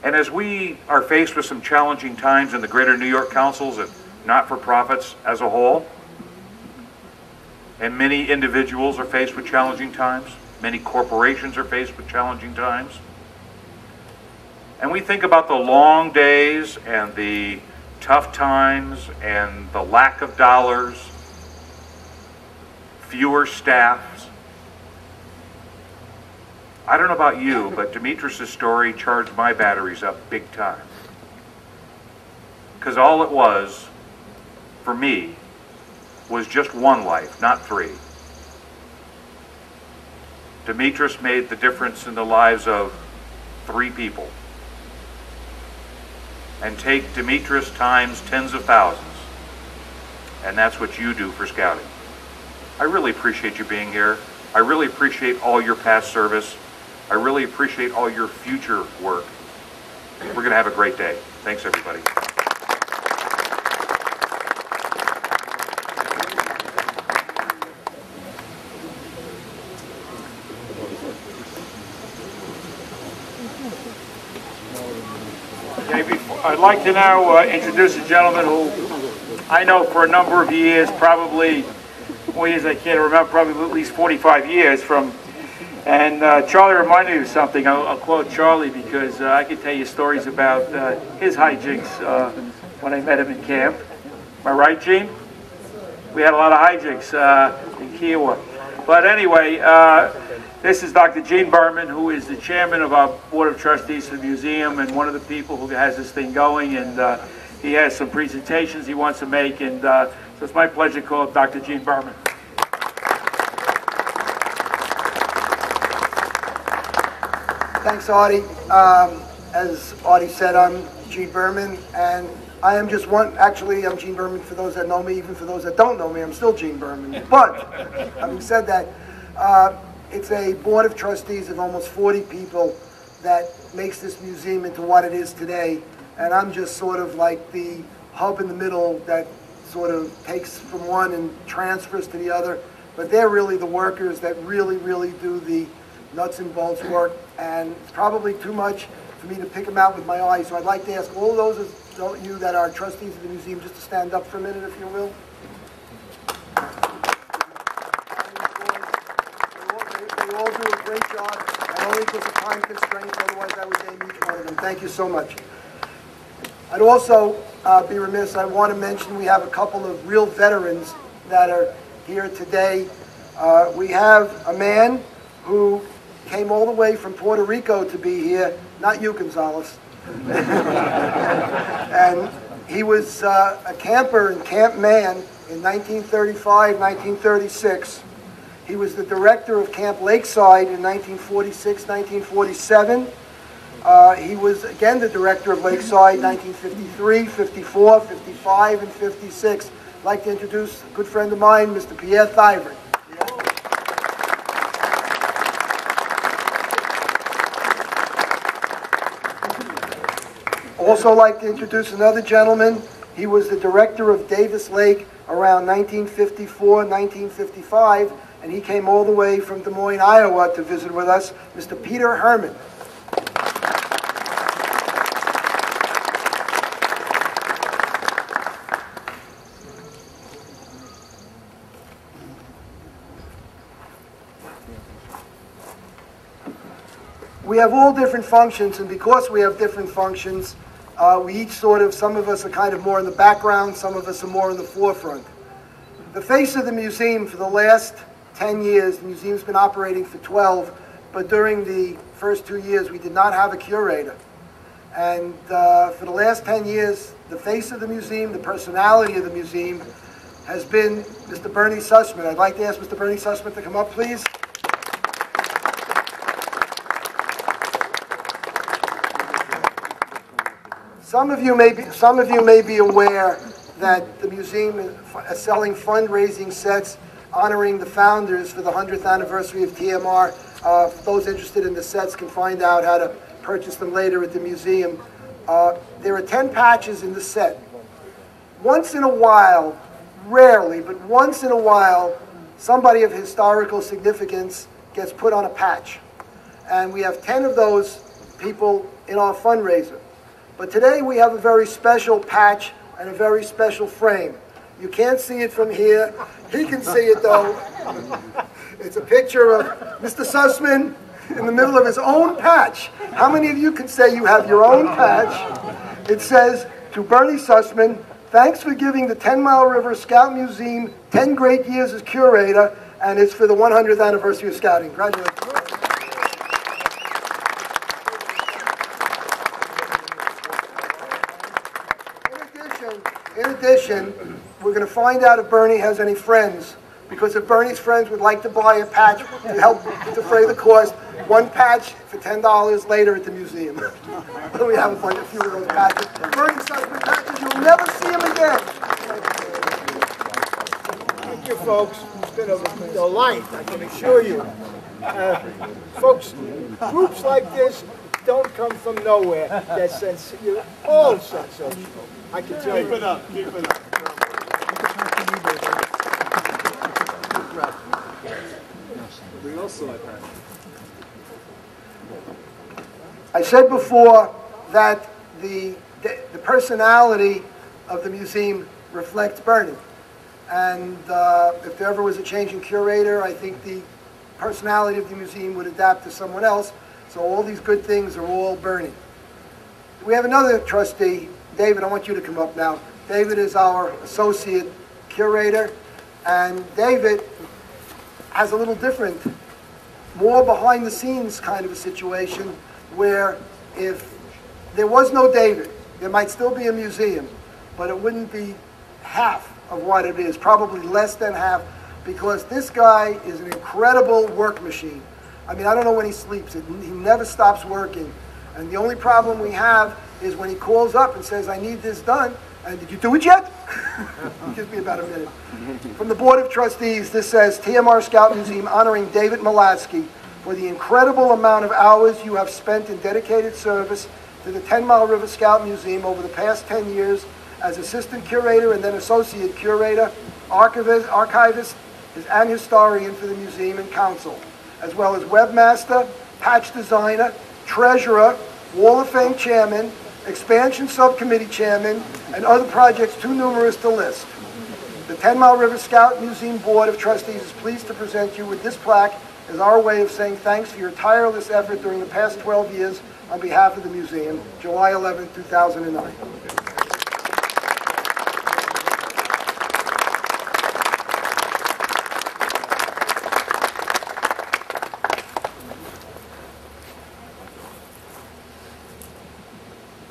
And as we are faced with some challenging times in the greater New York councils and not-for-profits as a whole, and many individuals are faced with challenging times, many corporations are faced with challenging times, and we think about the long days and the tough times and the lack of dollars, fewer staffs. I don't know about you, but Demetris' story charged my batteries up big time. Because all it was, for me, was just one life, not three. Demetris made the difference in the lives of 3 people. And take Demetris times tens of thousands. And that's what you do for Scouting. I really appreciate you being here. I really appreciate all your past service. I really appreciate all your future work. We're going to have a great day. Thanks, everybody. I'd like to now introduce a gentleman who I know for a number of years, probably more years I can't remember, probably at least 45 years from, and Charlie reminded me of something. I'll quote Charlie because I could tell you stories about his hijinks when I met him in camp. Am I right, Gene? We had a lot of hijinks in Kiowa. But anyway, this is Dr. Gene Berman, who is the chairman of our Board of Trustees for the museum and one of the people who has this thing going, and he has some presentations he wants to make, and so it's my pleasure to call up Dr. Gene Berman. Thanks, Artie. As Artie said, I'm Gene Berman, and I am just one, actually I'm Gene Berman for those that know me, even for those that don't know me, I'm still Gene Berman. But, having said that, it's a board of trustees of almost 40 people that makes this museum into what it is today. And I'm just sort of like the hub in the middle that sort of takes from one and transfers to the other. But they're really the workers that really, really do the nuts and bolts work. And it's probably too much for me to pick them out with my eyes. So I'd like to ask all those of you that are trustees of the museum just to stand up for a minute, if you will. They all do a great job, and only because of time constraints, otherwise I would name each one of them. Thank you so much. I'd also be remiss, I want to mention we have a couple of real veterans that are here today. We have a man who came all the way from Puerto Rico to be here, not you, Gonzalez. And he was a camper and camp man in 1935, 1936. He was the director of Camp Lakeside in 1946, 1947. He was again the director of Lakeside 1953, 54, 55, and 56. I'd like to introduce a good friend of mine, Mr. Pierre Thiver. Also like to introduce another gentleman. He was the director of Davis Lake around 1954, 1955, and he came all the way from Des Moines, Iowa to visit with us, Mr. Peter Herman. We have all different functions, and because we have different functions, we each sort of, some of us are kind of more in the background, some of us are more in the forefront. The face of the museum for the last 10 years, the museum's been operating for 12, but during the first 2 years we did not have a curator. And for the last 10 years, the face of the museum, the personality of the museum, has been Mr. Bernie Sussman. I'd like to ask Mr. Bernie Sussman to come up, please. Some of you may be aware that the museum is selling fundraising sets honoring the founders for the 100th anniversary of TMR. Those interested in the sets can find out how to purchase them later at the museum. There are 10 patches in the set. Once in a while, rarely, but once in a while, somebody of historical significance gets put on a patch. And we have 10 of those people in our fundraiser. But today we have a very special patch and a very special frame. You can't see it from here. He can see it though. It's a picture of Mr. Sussman in the middle of his own patch. How many of you can say you have your own patch? It says, to Bernie Sussman, thanks for giving the 10 Mile River Scout Museum 10 great years as curator, and it's for the 100th anniversary of Scouting. Congratulations. In addition, we're going to find out if Bernie has any friends, because if Bernie's friends would like to buy a patch to help defray the cost, one patch for $10 later at the museum. We have a few of those patches. Bernie Sussman patches, you'll never see him again. Thank you, folks. It's been a delight, I can assure you. Folks, groups like this don't come from nowhere. You're all sensational. I can tell you. Keep it up. Keep it up. I said before that the personality of the museum reflects Bernie. And if there ever was a change in curator, I think the personality of the museum would adapt to someone else. So all these good things are all Bernie. We have another trustee. David, I want you to come up now. David is our associate curator, and David has a little different, more behind the scenes kind of a situation where if there was no David, there might still be a museum, but it wouldn't be half of what it is, probably less than half, because this guy is an incredible work machine. I mean, I don't know when he sleeps. He never stops working. And the only problem we have is when he calls up and says, I need this done, and did you do it yet? Gives me about a minute. From the Board of Trustees, this says, TMR Scout Museum honoring David Molatsky for the incredible amount of hours you have spent in dedicated service to the 10 Mile River Scout Museum over the past 10 years as assistant curator and then associate curator, archivist, and historian for the museum and council, as well as webmaster, patch designer, treasurer, Wall of Fame chairman, expansion subcommittee chairman, and other projects too numerous to list. The 10 Mile River Scout Museum Board of Trustees is pleased to present you with this plaque as our way of saying thanks for your tireless effort during the past 12 years on behalf of the museum, July 11, 2009.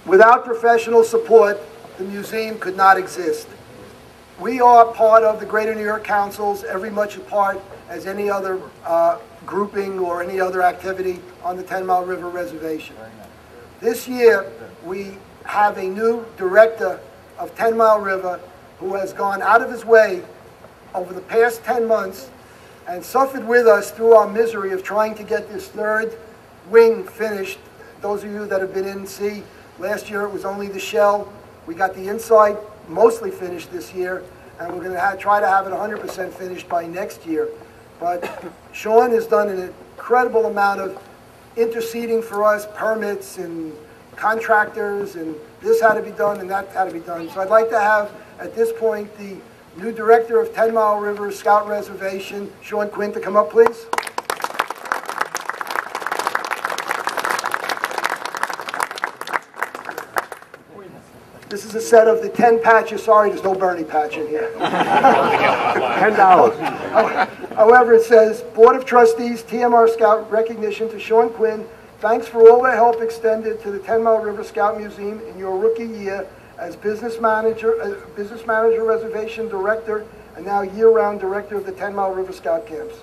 Without professional support, the museum could not exist. We are part of the Greater New York Council's every much a part as any other grouping or any other activity on the 10 Mile River Reservation. This year, we have a new director of 10 Mile River who has gone out of his way over the past 10 months and suffered with us through our misery of trying to get this third wing finished. Those of you that have been in see, last year it was only the shell. We got the inside mostly finished this year, and we're going to try to have it 100% finished by next year. But Sean has done an incredible amount of interceding for us, permits and contractors, and this had to be done and that had to be done. So I'd like to have, at this point, the new director of 10 Mile River Scout Reservation, Sean Quinn, to come up, please. This is a set of the 10 patches. Sorry, there's no Bernie patch in here. $10. However, it says, Board of Trustees, TMR Scout recognition to Sean Quinn. Thanks for all the help extended to the 10 Mile River Scout Museum in your rookie year as business manager, reservation director, and now year-round director of the 10 Mile River Scout Camps.